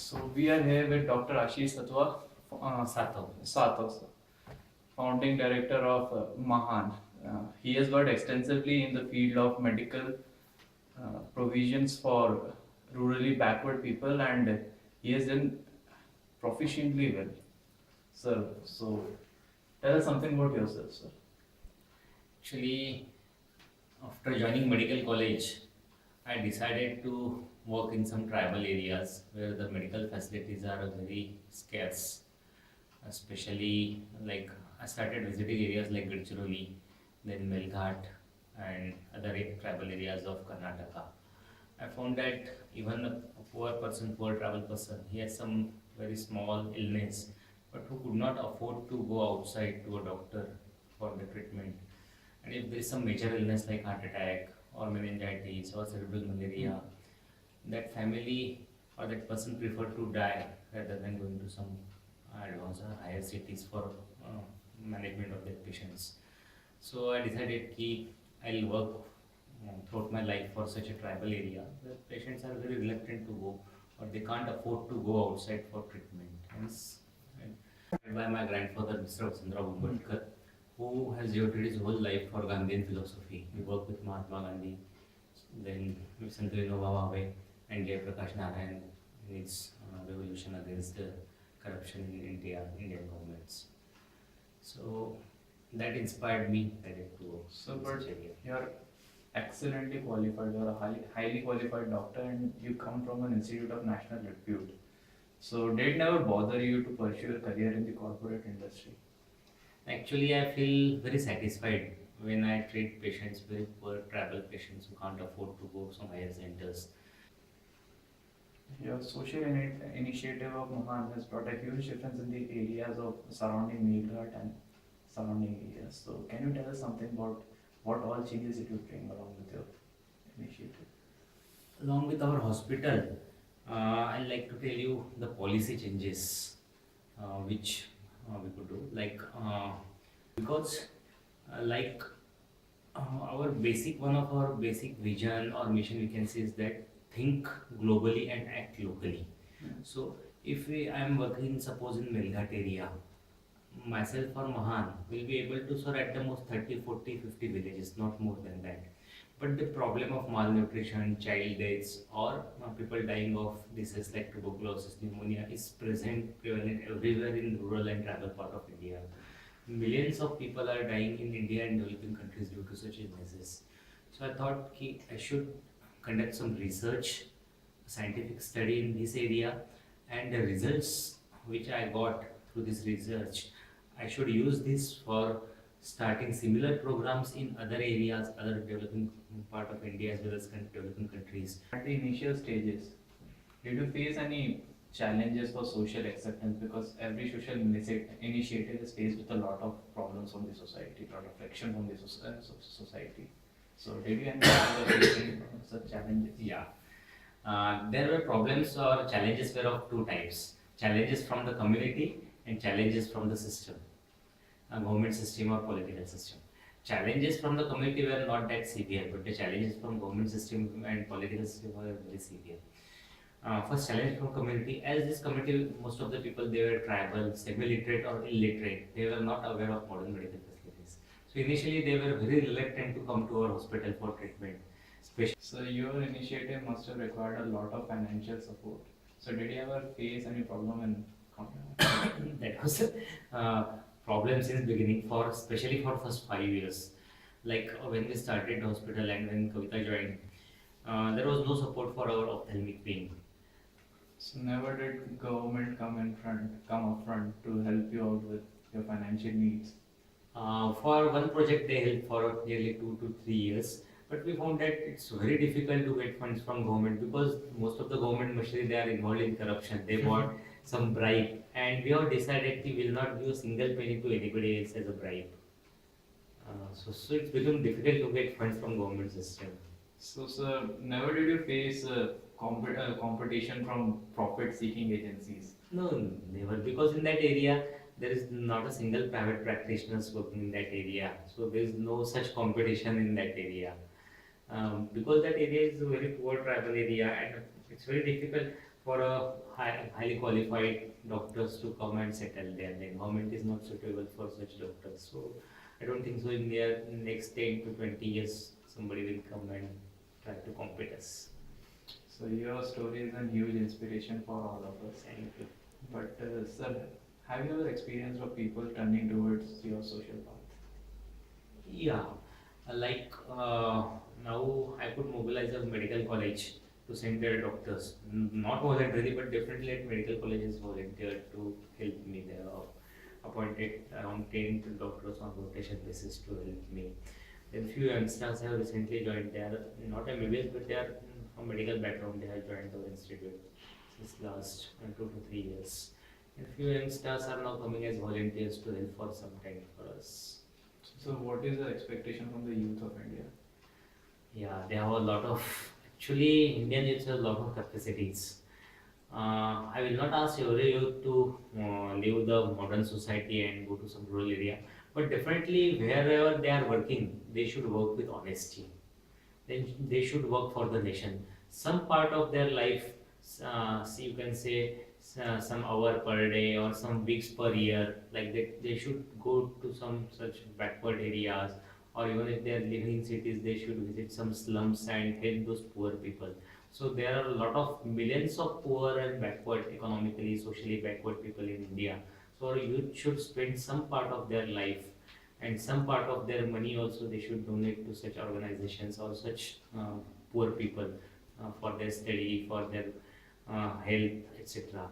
So we are here with Dr. Ashish Sato, sir, founding director of Mahan. He has worked extensively in the field of medical provisions for rurally backward people, and he has done proficiently well, sir. So tell us something about yourself, sir. Actually, after joining medical college, I decided to work in some tribal areas where the medical facilities are very scarce. Especially, like I started visiting areas like Gadchiroli, then Melghat, and other tribal areas of Karnataka. I found that even a poor person, poor travel person, he has some very small illness, but who could not afford to go outside to a doctor for the treatment. And if there is some major illness like heart attack or meningitis or cerebral malaria, that family or that person prefer to die rather than going to some advanced or higher cities for management of their patients. So I decided that I'll work throughout my life for such a tribal area where patients are very reluctant to go or they can't afford to go outside for treatment. Hence, led by my grandfather, Mr. Vasundhara Ambedkar, who has devoted his whole life for Gandhian philosophy. He worked with Mahatma Gandhi, then with Sant Vinoba Bhave and Jayaprakash Narayan in his revolution against the corruption in India, Indian governments. So that inspired me to work So, in but such area. you're excellently qualified. You're a highly qualified doctor, and you come from an institute of national repute. So, did it never bother you to pursue a career in the corporate industry? Actually, I feel very satisfied when I treat patients, very poor travel patients who can't afford to go some higher centers. Your social initiative of Mahan has brought a huge difference in the areas of surrounding Meghalaya and surrounding areas. So, can you tell us something about what all changes it will bring along with your initiative? Along with our hospital, I'd like to tell you the policy changes which we could do. Because like our basic one of our basic vision or mission we can say is that think globally and act locally. So if I am working suppose in Melghat area, myself or Mahan will be able to serve at the most 30, 40, 50 villages, not more than that. But the problem of malnutrition, child deaths, or people dying of diseases like tuberculosis, pneumonia is present, prevalent everywhere in rural and tribal part of India. Millions of people are dying in India and developing countries due to such illnesses. So I thought I should conduct some research, scientific study in this area, and the results which I got through this research, I should use this for starting similar programs in other areas, other developing part of India as well as developing countries. At the initial stages, did you face any challenges for social acceptance? Because every social initiative is faced with a lot of problems from the society, a lot of friction from the society. So, did you encounter facing such challenges? Yeah. There were problems or challenges were of two types. Challenges from the community and challenges from the system, government system or political system. Challenges from the community were not that severe, but the challenges from government system and political system were very severe. First challenge from community, as this community, most of the people they were tribal, semi-literate or illiterate. They were not aware of modern medical facilities. So initially they were very reluctant to come to our hospital for treatment. So your initiative must have required a lot of financial support. So did you ever face any problem in That was a problem since beginning for especially for first 5 years. Like when we started the hospital and when Kavita joined, there was no support for our ophthalmic wing. So never did government come up front to help you out with your financial needs? For one project, they helped for nearly 2 to 3 years, but we found that it's very difficult to get funds from government because most of the government machinery they are involved in corruption. They want some bribe, and we have decided we will not give a single penny to anybody else as a bribe. So it's become difficult to get funds from government system. So, sir, never did you face competition from profit-seeking agencies? No, never. Because in that area, there is not a single private practitioners working in that area. So there is no such competition in that area. Because that area is a very poor tribal area and it's very difficult for a highly qualified doctors to come and settle there. The environment is not suitable for such doctors. So I don't think so in the next 10 to 20 years somebody will come and try to compete us. So your story is a huge inspiration for all of us. Thank you. But sir, have you ever experienced of people turning towards your social path? Yeah, now I could mobilize a medical college to send their doctors, not voluntarily, but definitely at medical colleges volunteered to help me. They are appointed around 10 to doctors on rotation basis to help me. Then few youngsters have recently joined. They are not MBBS, but they are from medical background. They have joined our institute since last 2 to 3 years. And few youngsters are now coming as volunteers to help for some time for us. So what is the expectation from the youth of India? Yeah, they have a lot of. Actually, Indian youth has a lot of capacities. I will not ask every youth to leave the modern society and go to some rural area, but definitely wherever they are working, they should work with honesty. Then they should work for the nation. Some part of their life, so you can say some hour per day or some weeks per year, like they should go to some such backward areas, or even if they are living in cities, they should visit some slums and help those poor people. So there are a lot of millions of poor and backward, economically, socially backward people in India. So our youth should spend some part of their life and some part of their money also they should donate to such organizations or such poor people for their study, for their health, etc.